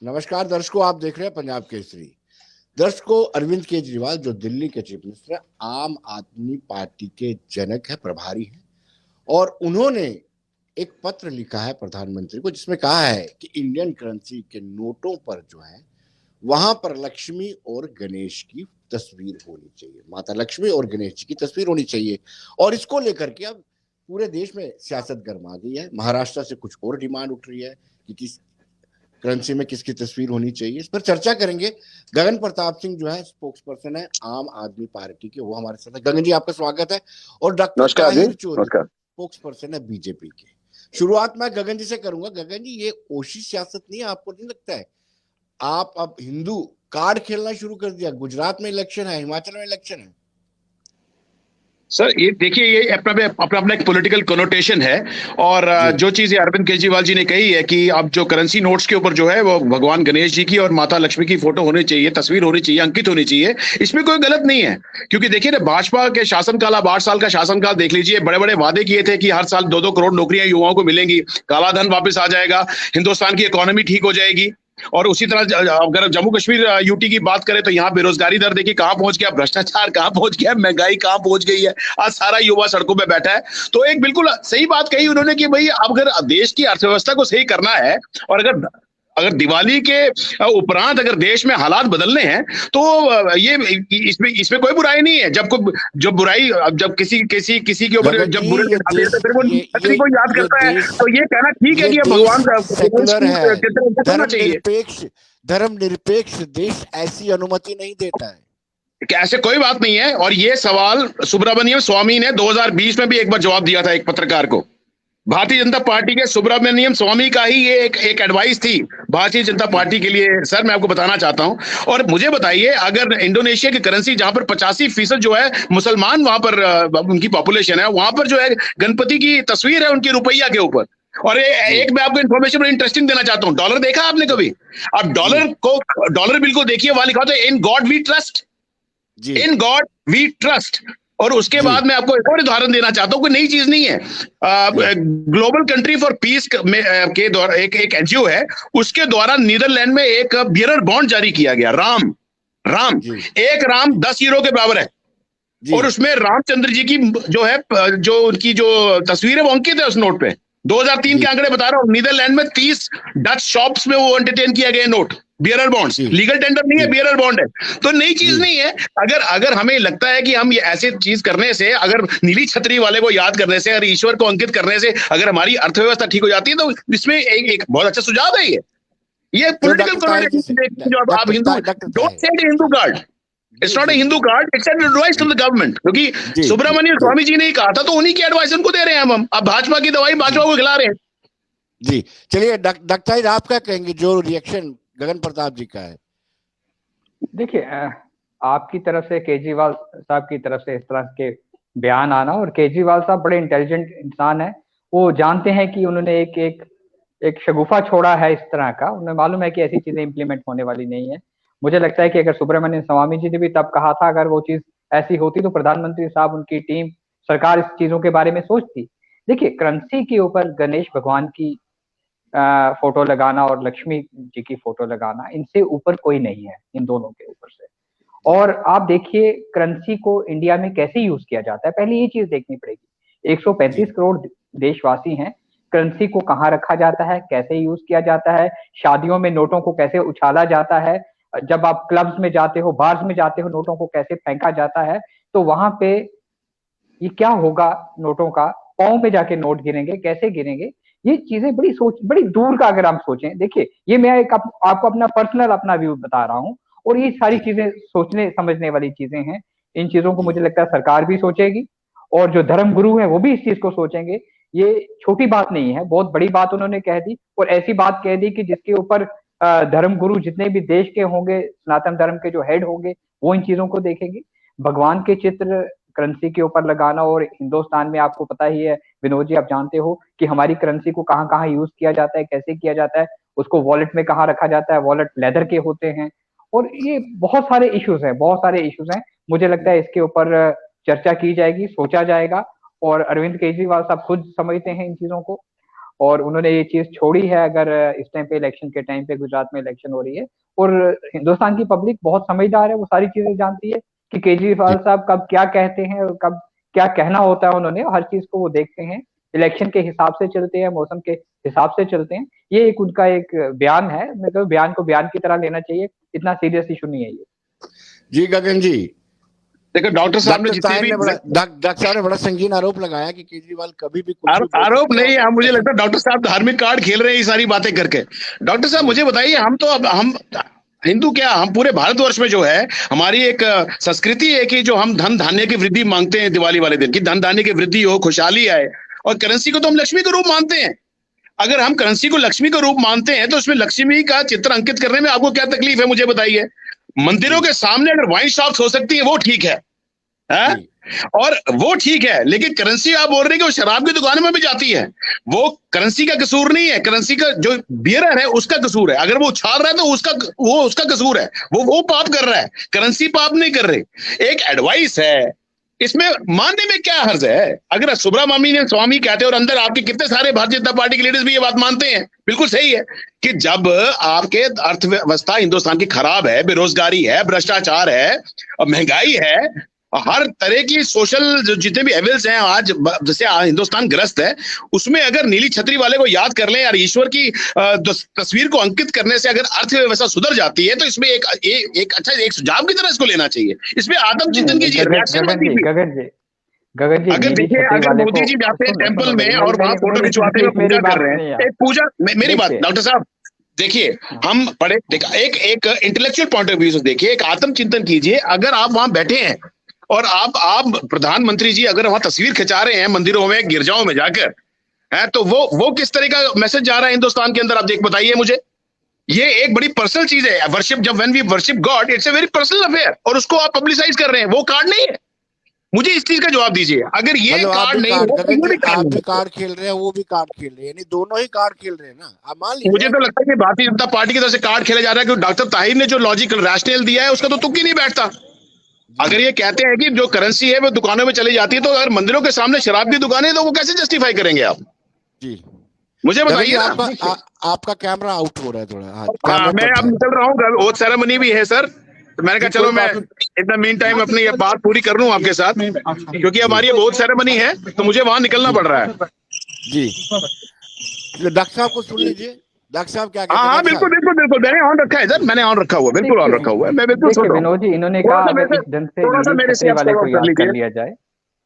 नमस्कार दर्शकों, आप देख रहे हैं पंजाब केसरी। दर्शकों, अरविंद केजरीवाल जो दिल्ली के चीफ मिनिस्टर हैं, आम आदमी पार्टी के जनक है, प्रभारी हैं, और उन्होंने एक पत्र लिखा है प्रधानमंत्री को, जिसमें कहा है कि इंडियन करेंसी के नोटों पर जो है वहां पर लक्ष्मी और गणेश की तस्वीर होनी चाहिए, माता लक्ष्मी और गणेश जी की तस्वीर होनी चाहिए। और इसको लेकर के अब पूरे देश में सियासत गर्मा गई है। महाराष्ट्र से कुछ और डिमांड उठ रही है कि किस करेंसी में किसकी तस्वीर होनी चाहिए। इस पर चर्चा करेंगे। गगन प्रताप सिंह जो है स्पोक्स पर्सन है आम आदमी पार्टी के, वो हमारे साथ है। गगन जी, आपका स्वागत है। और डॉक्टर नमस्कार जी। ताहिर चौधरी नमस्कार। स्पोक्स पर्सन है बीजेपी के। शुरुआत मैं गगन जी से करूंगा। गगन जी, ये ओशी सियासत नहीं है? आपको नहीं लगता है आप अब हिंदू कार्ड खेलना शुरू कर दिया? गुजरात में इलेक्शन है, हिमाचल में इलेक्शन है। सर ये देखिए, ये अपना अपना अपना एक पॉलिटिकल कोनोटेशन है। और जी जो चीजें अरविंद केजरीवाल जी ने कही है कि अब जो करेंसी नोट्स के ऊपर जो है वो भगवान गणेश जी की और माता लक्ष्मी की फोटो होनी चाहिए, तस्वीर होनी चाहिए, अंकित होनी चाहिए, इसमें कोई गलत नहीं है। क्योंकि देखिए ना, भाजपा के शासनकाल, अब 8 साल का शासनकाल देख लीजिए। बड़े बड़े वादे किए थे कि हर साल 2-2 करोड़ नौकरियां युवाओं को मिलेंगी, काला धन वापस आ जाएगा, हिंदुस्तान की इकोनॉमी ठीक हो जाएगी। और उसी तरह अगर जम्मू कश्मीर यूटी की बात करें तो यहाँ बेरोजगारी दर देखिए कहां पहुंच गया, भ्रष्टाचार कहां पहुंच गया, महंगाई कहां पहुंच गई है। आज सारा युवा सड़कों पे बैठा है। तो एक बिल्कुल सही बात कही उन्होंने कि भाई अब अगर देश की अर्थव्यवस्था को सही करना है, और अगर अगर दिवाली के उपरांत अगर देश में हालात बदलने हैं, तो ये इसमें इसमें कोई बुराई नहीं है। जब बुराई, जब किसी किसी किसी के ऊपर गगन जी, जब बुरे ये दिखाते हैं देश तो फिर वो छतरी को याद ये करता है। देश तो ये कहना ठीक है ये कि ये देश भगवान सेकुलर है। की तरह होना चाहिए। धर्मनिरपेक्ष देश ऐसी अनुमति नहीं देता है। कि ऐसे कोई बात नहीं है। और ये सवाल सुब्रमण्यम स्वामी ने 2020 में भी एक बार जवाब दिया था एक पत्रकार को। भारतीय जनता पार्टी के सुब्रमण्यम स्वामी का ही ये एक एडवाइस थी भारतीय जनता पार्टी के लिए। सर मैं आपको बताना चाहता हूं। और मुझे बताइए, अगर इंडोनेशिया की करेंसी जहां पर 85% जो है मुसलमान, वहां पर उनकी पॉपुलेशन है, वहां पर जो है गणपति की तस्वीर है उनकी रुपया के ऊपर। और जी एक मैं आपको इन्फॉर्मेशन बड़ी इंटरेस्टिंग देना चाहता हूं। डॉलर देखा आपने कभी? अब जी डॉलर बिल को देखिए, वहां लिखा होता है इन गॉड वी ट्रस्ट। जी इन गॉड वी ट्रस्ट। और उसके जी बाद मैं आपको एक और उदाहरण देना चाहता हूं, कोई नई चीज नहीं है। जी ग्लोबल कंट्री फॉर पीस के द्वारा एक एनजीओ है, उसके द्वारा नीदरलैंड में एक बियरर बॉन्ड जारी किया गया। राम राम जी एक राम 10 यूरो के बराबर है। जी और उसमें रामचंद्र जी की जो है, जो उनकी जो तस्वीर है वो अंकित है उस नोट पे। 2003 के जी आंकड़े बता रहा हूं। नीदरलैंड में 30 डच शॉप्स में वो एंटरटेन किया गया नोट। बियरर बॉन्ड्स जी लीगल टेंडर नहीं है, जी बियरर बॉन्ड है। तो नई चीज जी नहीं है। अगर अगर हमें लगता है कि हम ये ऐसे चीज करने से, अगर नीली छतरी वाले को याद करने से, अगर ईश्वर को अंकित करने से अगर हमारी अर्थव्यवस्था ठीक हो जाती है, तो इसमें एक बहुत अच्छा सुझाव है ये चलो पॉलिटिकल डॉक्टर ताहिर जी से, कन्वर्सेशन। जो आप Hindu, doctor don't Tahir. Say Hindu card, जी इट्स नॉट ए जी Hindu card, it's an advice to जी द गवर्नमेंट। क्योंकि जी जी सुब्रमण्यम जी स्वामी जी ने ही कहा था, तो उन्हीं की एडवाइस उनको दे रहे हैं हम। अब भाजपा की दवाई भाजपा जी को खिला रहे हैं। जी चलिए डॉक्टर ताहिर, आप क्या कहेंगे जो रिएक्शन गगन प्रताप जी का है? देखिए, आपकी तरफ से, केजरीवाल साहब की तरफ से इस तरह के बयान आना, और केजरीवाल साहब बड़े इंटेलिजेंट इंसान है। वो जानते हैं कि उन्होंने एक शगुफा छोड़ा है इस तरह का। उन्हें मालूम है कि ऐसी चीजें इंप्लीमेंट होने वाली नहीं है। मुझे लगता है कि अगर सुब्रमण्यम स्वामी जी ने भी तब कहा था, अगर वो चीज ऐसी होती तो प्रधानमंत्री साहब, उनकी टीम, सरकार इस चीजों के बारे में सोचती। देखिए, करेंसी के ऊपर गणेश भगवान की फोटो लगाना और लक्ष्मी जी की फोटो लगाना, इनसे ऊपर कोई नहीं है, इन दोनों के ऊपर से। जी और आप देखिए करेंसी को इंडिया में कैसे यूज किया जाता है, पहले ये चीज देखनी पड़ेगी। जी 135 करोड़ देशवासी हैं। करेंसी को कहाँ रखा जाता है, कैसे यूज किया जाता है, शादियों में नोटों को कैसे उछाला जाता है, जब आप क्लब्स में जाते हो, बार्स में जाते हो, नोटों को कैसे फेंका जाता है। तो वहां पे ये क्या होगा, नोटों का पाँव पे जाके नोट गिरेंगे, कैसे गिरेंगे। ये चीजें बड़ी दूर का अगर हम सोचें, देखिए ये मैं आपको अपना पर्सनल अपना व्यू बता रहा हूँ। और ये सारी जी चीजें सोचने समझने वाली चीजें हैं। इन चीजों को जी मुझे लगता है सरकार भी सोचेगी, और जो धर्म गुरु है वो भी इस चीज को सोचेंगे। ये छोटी बात नहीं है, बहुत बड़ी बात उन्होंने कह दी, और ऐसी बात कह दी कि जिसके ऊपर धर्म गुरु जितने भी देश के होंगे, सनातन धर्म के जो हेड होंगे, वो इन चीजों को देखेंगे। भगवान के चित्र करेंसी के ऊपर लगाना, और हिंदुस्तान में आपको पता ही है विनोद जी, आप जानते हो कि हमारी करेंसी को कहाँ कहाँ यूज किया जाता है, कैसे किया जाता है, उसको वॉलेट में कहाँ रखा जाता है, वॉलेट लेदर के होते हैं। और ये बहुत सारे इश्यूज हैं, बहुत सारे इश्यूज हैं। मुझे लगता है इसके ऊपर चर्चा की जाएगी, सोचा जाएगा, और अरविंद केजरीवाल साहब खुद समझते हैं इन चीजों को। और उन्होंने ये चीज छोड़ी है। अगर इस टाइम पे इलेक्शन के टाइम पे गुजरात में इलेक्शन हो रही है और हिंदुस्तान की पब्लिक बहुत समझदार है, वो सारी चीजें जानती है कि केजरीवाल साहब कब क्या कहते हैं और कब क्या कहना होता है, उन्होंने हर चीज को वो देखते हैं, इलेक्शन के हिसाब से चलते हैं, मौसम के हिसाब से चलते हैं। ये एक उनका एक बयान है, मतलब बयान को बयान की तरह लेना चाहिए, इतना सीरियस इशू नहीं है ये। जी गगन जी, देखो डॉक्टर साहब ने जितने भी डॉक्टर साहब ने बड़ा संगीन आरोप लगाया कि केजरीवाल कभी भी कुछ भी आरोप नहीं है, मुझे लगता है डॉक्टर साहब धार्मिक कार्ड खेल रहे हैं ये सारी बातें करके। डॉक्टर साहब मुझे बताइए, हम तो अब हम हिंदू क्या, हम पूरे भारतवर्ष में जो है हमारी एक संस्कृति है कि जो हम धन धान्य की वृद्धि मांगते हैं दिवाली वाले दिन, की धन धान्य की वृद्धि हो, खुशहाली आए, और करेंसी को तो हम लक्ष्मी का रूप मानते हैं। अगर हम करेंसी को लक्ष्मी का रूप मानते हैं तो उसमें लक्ष्मी का चित्र अंकित करने में आपको क्या तकलीफ है, मुझे बताइए। मंदिरों के सामने अगर वाइन शॉप्स हो सकती है वो ठीक है, और वो ठीक है, लेकिन करेंसी आप बोल रहे हैं कि वो शराब की दुकानों में भी जाती है। वो करेंसी का कसूर नहीं है, करेंसी का जो बियरर है उसका कसूर है। अगर वो उछाल रहा है तो उसका कसूर है, वो पाप कर रहा है, करेंसी पाप नहीं कर रही। एक एडवाइस है, इसमें मानने में क्या हर्ज है। अगर सुब्रमण्यम स्वामी कहते हैं और अंदर आपके कितने सारे भारतीय जनता पार्टी के लीडर्स भी ये बात मानते हैं, बिल्कुल सही है, कि जब आपके अर्थव्यवस्था हिंदुस्तान की खराब है, बेरोजगारी है, भ्रष्टाचार है, महंगाई है, हर तरह की सोशल जितने भी एविल्स हैं आज जैसे हिंदुस्तान ग्रस्त है, उसमें अगर नीली छतरी वाले को याद कर लें यार, ईश्वर की तस्वीर को अंकित करने से अगर अर्थव्यवस्था सुधर जाती है तो इसमें एक अच्छा एक सुझाव की तरह इसको लेना चाहिए। इसमें आत्मचिंतन कीजिए। गगन जी, अगर देखिए, अगर मोदी जी जाते हैं टेंपल में और वहां फोटो खिंचवाते हुए पूजा कर रहे हैं, एक पूजा, मेरी बात डॉक्टर साहब देखिए, हम पढ़े एक इंटेलेक्चुअल पॉइंट ऑफ व्यू से देखिए, एक आत्मचिंतन कीजिए। अगर आप वहां बैठे हैं और आप प्रधानमंत्री जी अगर वहां तस्वीर खिंचा रहे हैं मंदिरों में, गिरजाओं में जाकर, है तो वो किस तरह का मैसेज जा रहा है हिंदुस्तान के अंदर, आप देख बताइए मुझे। ये एक बड़ी पर्सनल चीज है, वर्शिप, जब when we worship God it's a very personal affair, और उसको आप पब्लिसाइज कर रहे हैं, वो कार्ड नहीं है। मुझे इस चीज का जवाब दीजिए, अगर ये कार्ड नहीं हो तो आप भी कार्ड खेल रहे हैं, वो भी कार्ड खेल रहे हैं, यानी दोनों ही कार्ड खेल रहे हैं ना, आप मान लीजिए। मुझे तो लगता है कि भारतीय जनता पार्टी की तरफ से कार्ड खेला जा रहा है, क्योंकि डॉक्टर ताहिर ने जो लॉजिकल रैशनल दिया है उसका तो तुक ही नहीं बैठता। अगर ये कहते हैं कि जो करेंसी है वो दुकानों में चली जाती है, तो अगर मंदिरों के सामने शराब की दुकानें, तो वो कैसे जस्टिफाई करेंगे आप जी, मुझे बताइए। आपका कैमरा आउट हो रहा है थोड़ा। हाँ, मैं अब निकल रहा हूँ, वोट सेरेमनी भी है सर, तो मैंने कहा चलो मैं इतना मीन टाइम अपनी ये बात पूरी कर लूं आपके साथ, क्योंकि हमारी वोट सेरेमनी है तो मुझे वहां निकलना पड़ रहा है जी। डॉक्टर साहब को सुन लीजिए, डॉक्टर साहब क्या कहते हैं। हाँ बिल्कुल बिल्कुल बिल्कुल, मैंने ऑन रखा है सर, मैंने ऑन रखा हुआ है, बिल्कुल ऑन रखा हुआ है, मैं बिल्कुल सुन रहा हूं। विनोद जी, इन्होंने कहा अगर इस ढंग से नीली वाले को याद कर लिया जाए,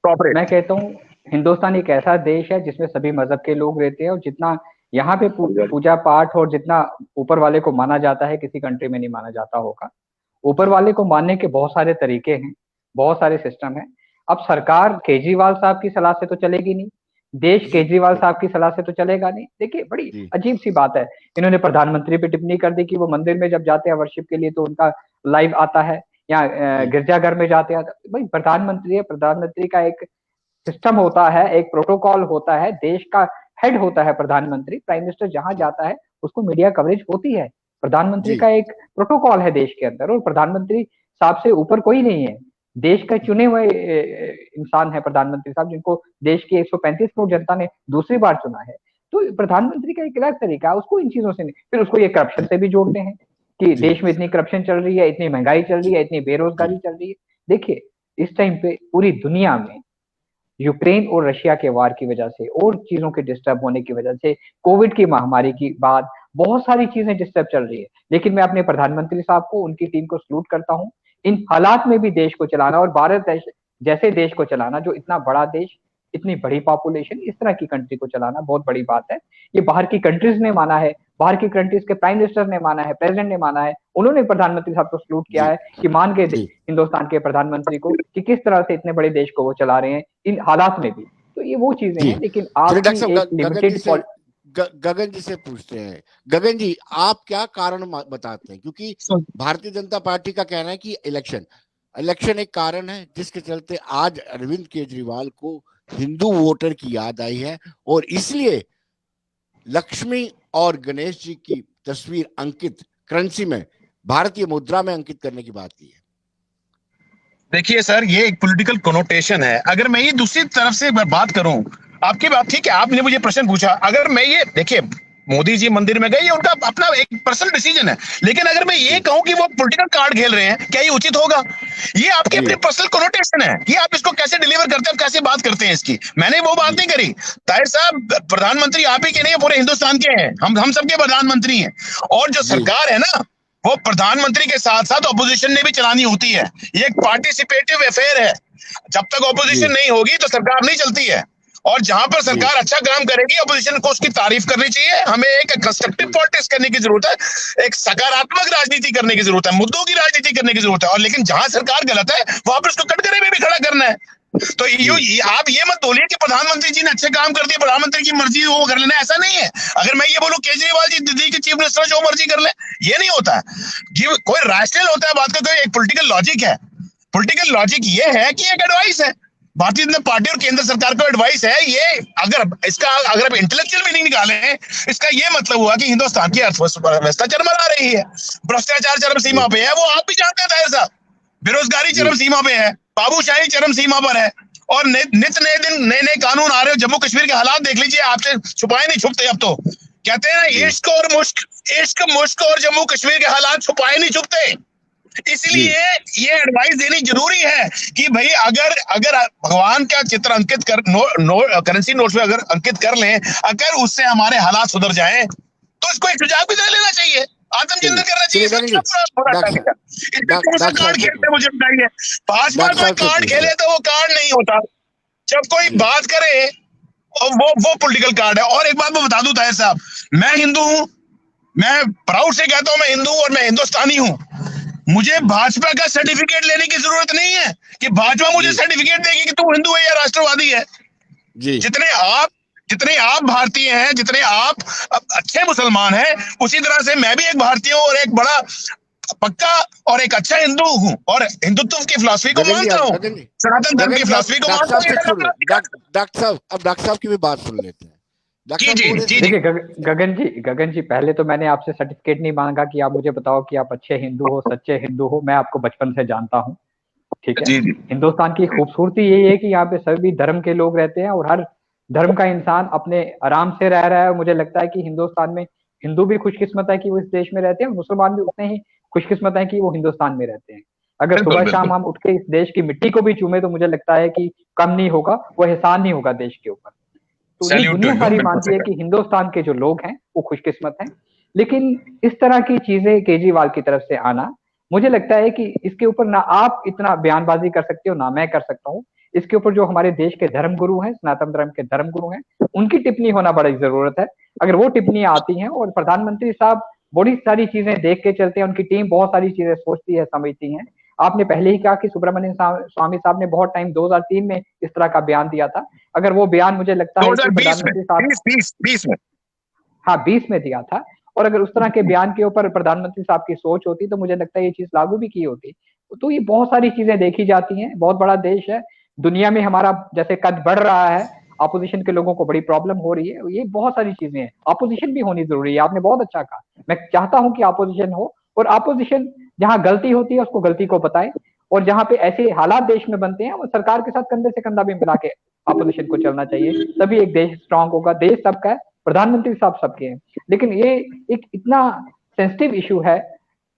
मैं कहता हूँ हिंदुस्तान एक ऐसा देश है जिसमें सभी मजहब के लोग रहते हैं, और जितना यहाँ पे पूजा पाठ और जितना ऊपर वाले को माना जाता है किसी कंट्री में नहीं माना जाता होगा। ऊपर वाले को मानने के बहुत सारे तरीके हैं, बहुत सारे सिस्टम है। अब सरकार केजरीवाल साहब की सलाह से तो चलेगी नहीं, देश केजरीवाल साहब की सलाह से तो चलेगा नहीं। देखिए बड़ी अजीब सी बात है, इन्होंने प्रधानमंत्री पे टिप्पणी कर दी कि वो मंदिर में जब जाते हैं वर्शिप के लिए तो उनका लाइव आता है, या गिरजाघर में जाते हैं। भाई प्रधानमंत्री है, प्रधानमंत्री का एक सिस्टम होता है, एक प्रोटोकॉल होता है, देश का हेड होता है प्रधानमंत्री। प्राइम मिनिस्टर जहां जाता है उसको मीडिया कवरेज होती है। प्रधानमंत्री का एक प्रोटोकॉल है देश के अंदर, और प्रधानमंत्री साहब से ऊपर कोई नहीं है। देश का चुने हुए इंसान है प्रधानमंत्री साहब, जिनको देश की 135 करोड़ जनता ने दूसरी बार चुना है। तो प्रधानमंत्री का एक अलग तरीका है, उसको इन चीजों से नहीं, फिर उसको ये करप्शन से भी जोड़ते हैं कि देश में इतनी करप्शन चल रही है, इतनी महंगाई चल रही है, इतनी बेरोजगारी चल रही है। देखिए इस टाइम पे पूरी दुनिया में यूक्रेन और रशिया के वार की वजह से और चीजों के डिस्टर्ब होने की वजह से, कोविड की महामारी की बाद बहुत सारी चीजें डिस्टर्ब चल रही है, लेकिन मैं अपने प्रधानमंत्री साहब को, उनकी टीम को सलूट करता हूँ। इन हालात में भी देश को चलाना, और भारत देश जैसे देश को चलाना, जो इतना बड़ा देश, इतनी बड़ी पॉपुलेशन, इस तरह की कंट्री को चलाना बहुत बड़ी बात है। ये बाहर की कंट्रीज ने माना है, बाहर की कंट्रीज के प्राइम मिनिस्टर ने माना है, प्रेसिडेंट ने माना है, उन्होंने प्रधानमंत्री साहब को सलूट किया है कि मान के हिंदुस्तान के प्रधानमंत्री को कि किस तरह से इतने बड़े देश को वो चला रहे हैं इन हालात में भी। तो ये वो चीजें हैं, लेकिन आप गगन जी से पूछते हैं। गगन जी, आप क्या कारण बताते हैं, क्योंकि भारतीय जनता पार्टी का कहना है कि इलेक्शन एक कारण है जिसके चलते आज अरविंद केजरीवाल को हिंदू वोटर की याद आई है, और इसलिए लक्ष्मी और गणेश जी की तस्वीर अंकित करेंसी में, भारतीय मुद्रा में अंकित करने की बात की है। देखिए सर, ये एक पॉलिटिकल कोनोटेशन है। अगर मैं ये दूसरी तरफ से बात करूं, आपकी बात ठीक है, आपने मुझे प्रश्न पूछा, अगर मैं ये देखिए मोदी जी मंदिर में गए, ये उनका अपना एक पर्सनल डिसीजन है, लेकिन अगर मैं ये कहूं कि वो पॉलिटिकल कार्ड खेल रहे हैं, क्या ये उचित होगा? ये आपकी अपनी पर्सनल कोनोटेशन है कि आप इसको कैसे डिलीवर करते हैं, कैसे बात करते हैं इसकी। मैंने वो बात नहीं करी। ताहिर साहब, प्रधानमंत्री आप ही के नहीं है, पूरे हिंदुस्तान के हैं, हम सबके प्रधानमंत्री हैं। और जो सरकार है ना, वो प्रधानमंत्री के साथ साथ ऑपोजिशन ने भी चलानी होती है। ये एक पार्टिसिपेटिव अफेयर है। जब तक ऑपोजिशन नहीं होगी तो सरकार नहीं चलती है। और जहां पर सरकार अच्छा काम करेगी, ऑपोजिशन को उसकी तारीफ करनी चाहिए। हमें एक कंस्ट्रक्टिव पॉलिटिक्स करने की जरूरत है, एक सकारात्मक राजनीति करने की जरूरत है, मुद्दों की राजनीति करने की जरूरत है। और लेकिन जहां सरकार गलत है, वहां पर उसको कटघरे में भी खड़ा करना है। तो आप ये मत बोलिए कि प्रधानमंत्री जी ने अच्छे काम कर दिए, प्रधानमंत्री की मर्जी वो कर लेना, ऐसा नहीं है। अगर मैं ये बोलूं केजरीवाल जी दिल्ली के चीफ मिनिस्टर जो मर्जी कर ले, ये नहीं होता है। कोई रैशनल होता है बात का, कोई एक पॉलिटिकल लॉजिक है। पॉलिटिकल लॉजिक ये है कि एक एडवाइस है, भारतीय जनता पार्टी और केंद्र सरकार को एडवाइस है। ये अगर आप इंटेलेक्चुअल मीनिंग निकालें, इसका ये मतलब हुआ कि हिंदुस्तान की अर्थव्यवस्था चरमरा रही है, भ्रष्टाचार चरम सीमा पे है, वो आप भी जानते हैं ताहिर साहब। बेरोजगारी चरम सीमा पे है, बाबूशाही चरम सीमा पर है, और नित नए दिन नए नए कानून आ रहे हो। जम्मू कश्मीर के हालात देख लीजिए, आपसे छुपाए नहीं छुपते। अब तो कहते हैं इश्क मुश्क और जम्मू कश्मीर के हालात छुपाए नहीं छुपते। इसलिए ये एडवाइस देनी जरूरी है कि भाई अगर भगवान का चित्र अंकित कर करेंसी नोट्स में अगर अंकित कर लें, अगर उससे हमारे हालात सुधर जाएं, तो इसको एक सुझाव भी दे लेना चाहिए, आत्मचिंतन करना चाहिए। कार्ड खेलते मुझे बताइए, भाजपा कोई कार्ड खेले तो वो कार्ड नहीं होता। जब कोई बात करे वो पॉलिटिकल कार्ड है। और एक बात मैं बता दूं ताहिर साहब, मैं हिंदू हूं, मैं प्राउड से कहता हूं मैं हिंदू और मैं हिंदुस्तानी हूं। मुझे भाजपा का सर्टिफिकेट लेने की जरूरत नहीं है कि भाजपा मुझे सर्टिफिकेट देगी कि तू हिंदू है या राष्ट्रवादी है। जितने आप भारतीय हैं, जितने आप अच्छे मुसलमान हैं, उसी तरह से मैं भी एक भारतीय हूं और एक बड़ा पक्का और एक अच्छा हिंदू हूं, और हिंदुत्व की फिलॉसफी को मानता हूं, सनातन धर्म की फिलॉसफी को मानता हूं। डॉक्टर साहब की भी बात सुन लेते हैं। देखिए गगन जी, पहले तो मैंने आपसे सर्टिफिकेट नहीं मांगा कि आप मुझे बताओ कि आप अच्छे हिंदू हो, सच्चे हिंदू हो। मैं आपको बचपन से जानता हूँ, ठीक है। हिंदुस्तान की खूबसूरती यही है कि यहाँ पे सभी धर्म के लोग रहते हैं और हर धर्म का इंसान अपने आराम से रह रहा है। मुझे लगता है कि हिंदुस्तान में हिंदू भी खुशकिस्मत है कि वो इस देश में रहते हैं, मुसलमान भी उतने ही खुशकिस्मत है कि वो हिंदुस्तान में रहते हैं। अगर सुबह शाम हम उठ के इस देश की मिट्टी को भी चूमे तो मुझे लगता है कि कम नहीं होगा, वो एहसान नहीं होगा देश के ऊपर। तो ये दुनिया सारी मानती है कि हिंदुस्तान के जो लोग हैं वो खुशकिस्मत हैं। लेकिन इस तरह की चीजें केजरीवाल की तरफ से आना, मुझे लगता है कि इसके ऊपर ना आप इतना बयानबाजी कर सकते हो ना मैं कर सकता हूँ। इसके ऊपर जो हमारे देश के धर्म गुरु हैं, सनातन धर्म के धर्म गुरु हैं, उनकी टिप्पणी होना बड़ी जरूरत है। अगर वो टिप्पणी आती है और प्रधानमंत्री साहब बड़ी सारी चीजें देख के चलते हैं, उनकी टीम बहुत सारी चीजें सोचती है, समझती है। आपने पहले ही कहा कि सुब्रमण्यम स्वामी साहब ने बहुत टाइम 2003 में इस तरह का बयान दिया था। अगर वो बयान मुझे लगता है कि प्रधानमंत्री साहब 20 में दिया था, और अगर उस तरह के बयान के ऊपर प्रधानमंत्री साहब की सोच होती तो मुझे लगता है ये चीज लागू भी की होती। तो ये बहुत सारी चीजें देखी जाती हैं। बहुत बड़ा देश है, दुनिया में हमारा जैसे कद बढ़ रहा है, अपोजिशन के लोगों को बड़ी प्रॉब्लम हो रही है, ये बहुत सारी चीजें हैं। अपोजिशन भी होनी जरूरी है, आपने बहुत अच्छा कहा। मैं चाहता हूं कि अपोजिशन हो, और अपोजिशन जहां गलती होती है उसको गलती को बताए, और जहां पे ऐसे हालात देश में बनते हैं वो सरकार के साथ कंधे से कंधा भी मिला के अपोजिशन को चलना चाहिए, तभी एक देश स्ट्रांग होगा। देश सबका है, प्रधानमंत्री साहब सबके हैं, लेकिन ये एक इतना सेंसिटिव इशू है,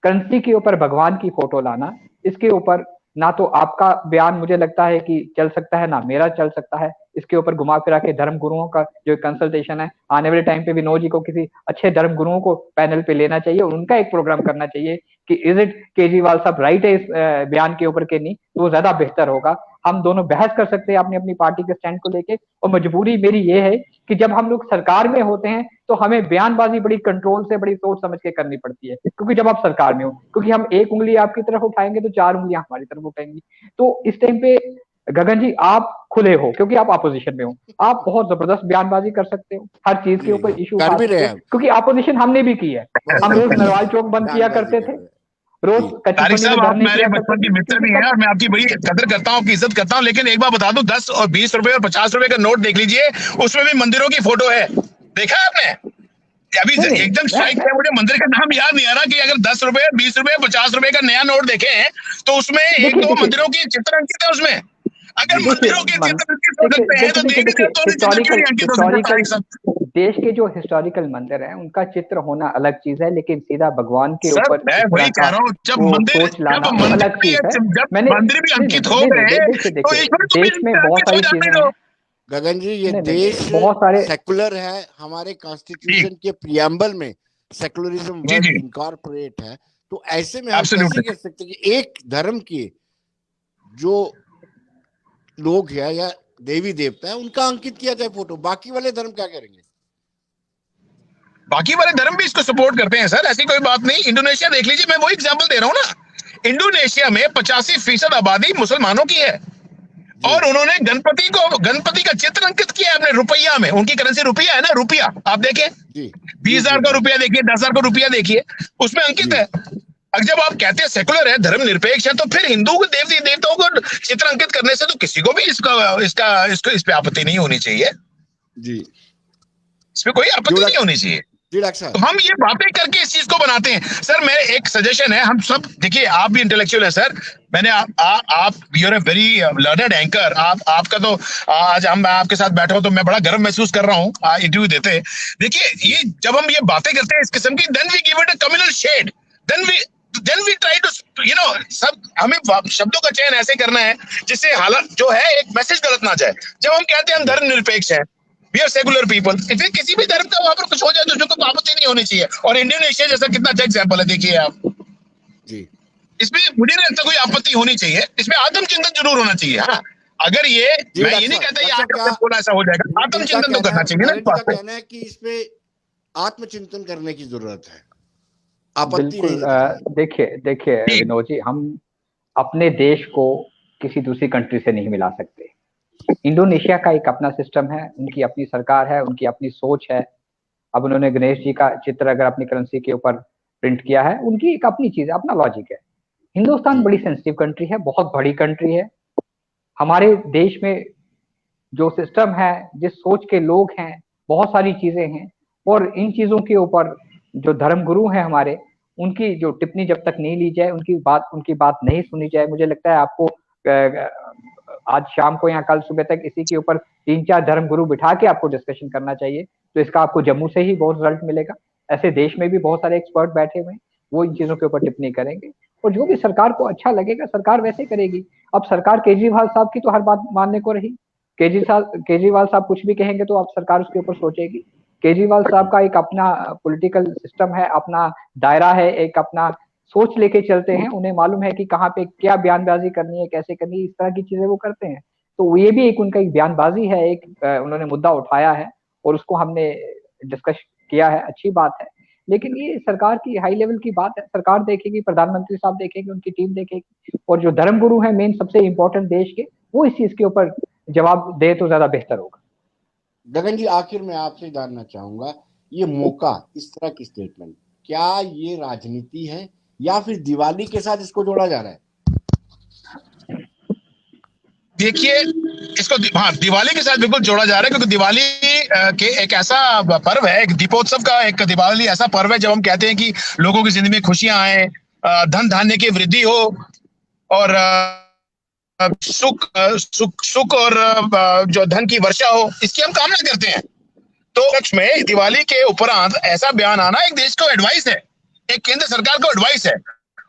करेंसी के ऊपर भगवान की फोटो लाना, इसके ऊपर ना तो आपका बयान मुझे लगता है कि चल सकता है, ना मेरा चल सकता है। इसके ऊपर घुमा फिरा के धर्म गुरुओं का जो कंसल्टेशन है, आने वाले टाइम पे विनोद जी को किसी अच्छे धर्म गुरुओं को पैनल पे लेना चाहिए और उनका एक प्रोग्राम करना चाहिए कि इज इट केजरीवाल साहब राइट है इस बयान के ऊपर के नहीं, तो वो ज्यादा बेहतर होगा। हम दोनों बहस कर सकते हैं अपनी अपनी पार्टी के स्टैंड को लेके, और मजबूरी मेरी ये है कि जब हम लोग सरकार में होते हैं तो हमें बयानबाजी बड़ी कंट्रोल से, बड़ी सोच समझ के करनी पड़ती है, क्योंकि जब आप सरकार में हो, क्योंकि हम एक उंगली आपकी तरफ उठाएंगे तो 4 उंगलियां हमारी तरफ उठाएंगी। तो इस टाइम पे गगन जी आप खुले हो, क्योंकि आप अपोजिशन में हो, आप बहुत जबरदस्त बयानबाजी कर सकते हो हर चीज के ऊपर, इशू उठा सकते हो, क्योंकि अपोजिशन हमने भी की है। हम रोज नरवाल चौक बंद किया करते थे, रोज तारिक साहब आप मेरे बचपन के मित्र भी हैं और मैं आपकी बड़ी कदर करता हूँ, आपकी इज्जत करता हूँ, लेकिन एक बार बता दूं, 10 और 20 रुपए और 50 रुपए का नोट देख लीजिए, उसमें भी मंदिरों की फोटो है। देखा है आपने? अभी एकदम स्ट्राइक है, मुझे मंदिर का नाम याद नहीं आ रहा कि अगर 10 रुपए, 20 रुपए, 50 रुपए का नया नोट देखे तो उसमें 1-2 मंदिरों की चित्र अंकित है उसमें। अगर जी। मंदिरों के चित्र अंकित हो सकते हैं तो देवी देखिए देवताओं के चित्र क्यों नहीं अंकित हो सकते तारिक साहब? देश के जो हिस्टोरिकल मंदिर हैं उनका चित्र होना अलग चीज है, लेकिन सीधा भगवान के सर ऊपर मैं इस तरह वही का कह रहा हूँ, जब वो मंदिर सोच लाना जब वो मंदिर अलग भी चीज है। जब मैंने मंदिर भी नहीं अंकित नहीं हो नहीं गए नहीं देखिए तो देखिए ईश्वर को भी देश में बहुत अंकित हो सारी जाने चीजें दो। हैं। गगन जी, ये नहीं नहीं देश नहीं बहुत सारे सेकुलर है, हमारे जी कॉन्स्टिट्यूशन के प्रियम्बल में सेकुलरिज्म जी वर्ड जी इनकॉर्पोरेट है। तो ऐसे में हम कैसे एब्सोल्युटली। कह सकते हैं कि एक धर्म के जो लोग है या देवी देवता है उनका अंकित किया जाए फोटो, बाकी वाले धर्म क्या करेंगे? बाकी वाले धर्म भी इसको सपोर्ट करते हैं सर, ऐसी कोई बात नहीं। इंडोनेशिया देख लीजिए, मैं वही एग्जांपल दे रहा हूँ ना। इंडोनेशिया में 85% आबादी मुसलमानों की है जी और उन्होंने गणपति का चित्र अंकित किया है अपने रुपया में। उनकी करेंसी रुपया है ना, रुपया आप देखें, जी 20,000 का जी रुपया देखिए, 10,000 का रुपया देखिए, उसमें अंकित जी है। अब जब आप कहते हैं सेकुलर है, धर्म निरपेक्ष है, तो फिर हिंदू को देवी देवताओं को चित्र अंकित करने से तो किसी को भी इस पे आपत्ति नहीं होनी चाहिए, जी इसमें कोई आपत्ति नहीं होनी चाहिए। जी डॉक्टर तो साहब। हम ये बातें करके इस चीज को बनाते हैं। सर मेरे एक सजेशन है, हम सब देखिए, आप भी इंटेलेक्चुअल है सर, मैंने आप you are a very learned anchor, आपका तो आज हम आपके साथ बैठे हो तो मैं बड़ा गर्व महसूस कर रहा हूँ इंटरव्यू देते। देखिए ये जब हम ये बातें करते हैं इस किस्म की, then we give it a communal shade, then we try to सब हमें शब्दों का चयन ऐसे करना है जिससे हालत जो है एक मैसेज गलत ना जाए। जब हम कहते हैं हम धर्म निरपेक्ष है, वी आर सेकुलर पीपल, फिर किसी भी धर्म का वहां पर कुछ हो जाए तो उसको कोई आपत्ति नहीं होनी चाहिए। और इंडोनेशिया जैसा कितना अच्छा एग्जाम्पल है, देखिए आप, जी इसमें मुझे नहीं लगता कोई आपत्ति होनी चाहिए, इसमें आत्मचिंतन जरूर होना चाहिए। हाँ, अगर ये जी मैं डॉक्टर ये नहीं साहब, कहता ये डॉक्टर साहब आकर क्या के बोला ऐसा हो जाएगा, इनका आत्मचिंतन तो कहना करना है, चाहिए ना गगन इस जी का बात पे। कहना है कि इसमें आत्मचिंतन करने की जरूरत है, आपत्ति नहीं बिल्कुल दिख रही है। देखिए देखिए जी विनोद जी, हम अपने देश को किसी दूसरी कंट्री से नहीं मिला सकते। इंडोनेशिया का एक अपना सिस्टम है, उनकी अपनी सरकार है, उनकी अपनी सोच है। अब उन्होंने गणेश जी का चित्र अगर अपनी करेंसी के ऊपर प्रिंट किया है, उनकी एक अपनी चीज है, अपना लॉजिक है। हिंदुस्तान जी बड़ी सेंसिटिव कंट्री है, बहुत बड़ी कंट्री है। हमारे देश में जो सिस्टम है, जिस सोच के लोग हैं, बहुत सारी चीजें हैं, और इन चीजों के ऊपर जो धर्मगुरु हैं हमारे, उनकी जो टिप्पणी जब तक नहीं ली जाए, उनकी बात नहीं सुनी जाए, मुझे लगता है आपको आज शाम को या कल सुबह तक इसी के ऊपर 3-4 धर्मगुरु बिठा के आपको डिस्कशन करना चाहिए। तो इसका आपको जम्मू से ही बहुत रिजल्ट मिलेगा। ऐसे देश में भी बहुत सारे एक्सपर्ट बैठे हुए हैं, वो इन चीजों के ऊपर टिप्पणी करेंगे, और जो भी सरकार को अच्छा लगेगा सरकार वैसे करेगी। अब सरकार केजरीवाल साहब की तो हर बात मानने को रही, केजरीवाल साहब कुछ भी कहेंगे तो अब सरकार उसके ऊपर सोचेगी। केजरीवाल साहब का एक अपना पॉलिटिकल सिस्टम है, अपना दायरा है, एक अपना सोच लेके चलते हैं, उन्हें मालूम है कि कहाँ पे क्या बयानबाजी करनी है, कैसे करनी है, इस तरह की चीजें वो करते हैं। तो ये भी एक उनका एक बयानबाजी है, एक उन्होंने मुद्दा उठाया है और उसको हमने डिस्कस किया है, अच्छी बात है। लेकिन ये सरकार की हाई लेवल की बात है, सरकार देखेगी, प्रधानमंत्री साहब देखेंगे, उनकी टीम देखेगी, और जो धर्मगुरु है मेन सबसे इंपॉर्टेंट देश के, वो इस चीज के ऊपर जवाब दे तो ज्यादा बेहतर होगा। गगन जी, आखिर में आपसे जानना चाहूंगा, ये मौका, इस तरह की स्टेटमेंट, क्या ये राजनीति है या फिर दिवाली के साथ इसको जोड़ा जा रहा है? देखिए इसको हाँ दिवाली के साथ बिल्कुल जोड़ा जा रहा है, क्योंकि दिवाली के एक ऐसा पर्व है, एक दीपोत्सव का एक दिवाली ऐसा पर्व है जब हम कहते हैं कि लोगों की जिंदगी में खुशियां आए, धन धान्य की वृद्धि हो, और सुख और जो धन की वर्षा हो, इसकी हम कामना करते हैं। तो लक्ष्य में दिवाली के उपरांत ऐसा बयान आना एक देश को एडवाइस है, एक केंद्र सरकार को एडवाइस है।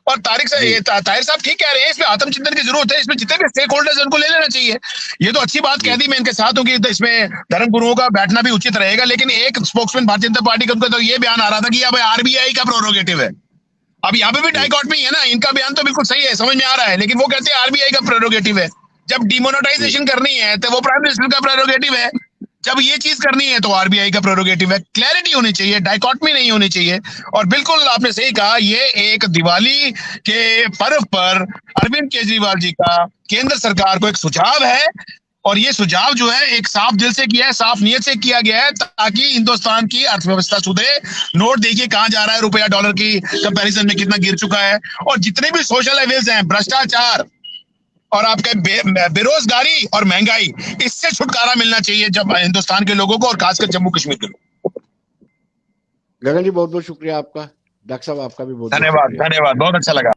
और तारिक साहब ठीक कह रहे हैं, इसमें आत्मचिंतन की जरूरत है, इसमें जितने भी स्टेक होल्डर्स उनको ले लेना चाहिए। ये तो अच्छी बात कह दी, मैं इनके साथ हूँ कि इसमें धर्म गुरुओं का बैठना भी उचित रहेगा। लेकिन एक स्पोक्समैन भारतीय जनता पार्टी का, उनका तो ये बयान आ रहा था कि अब आरबीआई का प्रोरोगेटिव है। अब यहाँ पे भी डाइकॉटमी है ना, इनका बयान तो बिल्कुल सही है, समझ में आ रहा है, लेकिन वो कहते हैं आरबीआई का प्रेरोगेटिव है। जब डिमोनेटाइजेशन करनी है तो वो प्राइम मिनिस्टर का प्रेरोगेटिव है, जब ये चीज करनी है तो आरबीआई का प्रेरोगेटिव है। क्लैरिटी होनी चाहिए, डाइकॉटमी नहीं होनी चाहिए। और बिल्कुल आपने सही कहा, ये एक दिवाली के पर्व पर अरविंद केजरीवाल जी का केंद्र सरकार को एक सुझाव है, और ये सुझाव जो है एक साफ दिल से किया है, साफ नीयत से किया गया है, ताकि हिंदुस्तान की अर्थव्यवस्था सुधरे। नोट देखिए कहां जा रहा है, रुपया डॉलर की कंपैरिजन में कितना गिर चुका है, और जितने भी सोशल एविल्स हैं, भ्रष्टाचार और आपके बेरोजगारी और महंगाई, इससे छुटकारा मिलना चाहिए जब हिंदुस्तान के लोगों को, और खासकर जम्मू कश्मीर के लोगों को। गगन जी, बहुत बहुत शुक्रिया आपका। डॉक्टर साहब, आपका भी बहुत धन्यवाद, बहुत अच्छा लगा।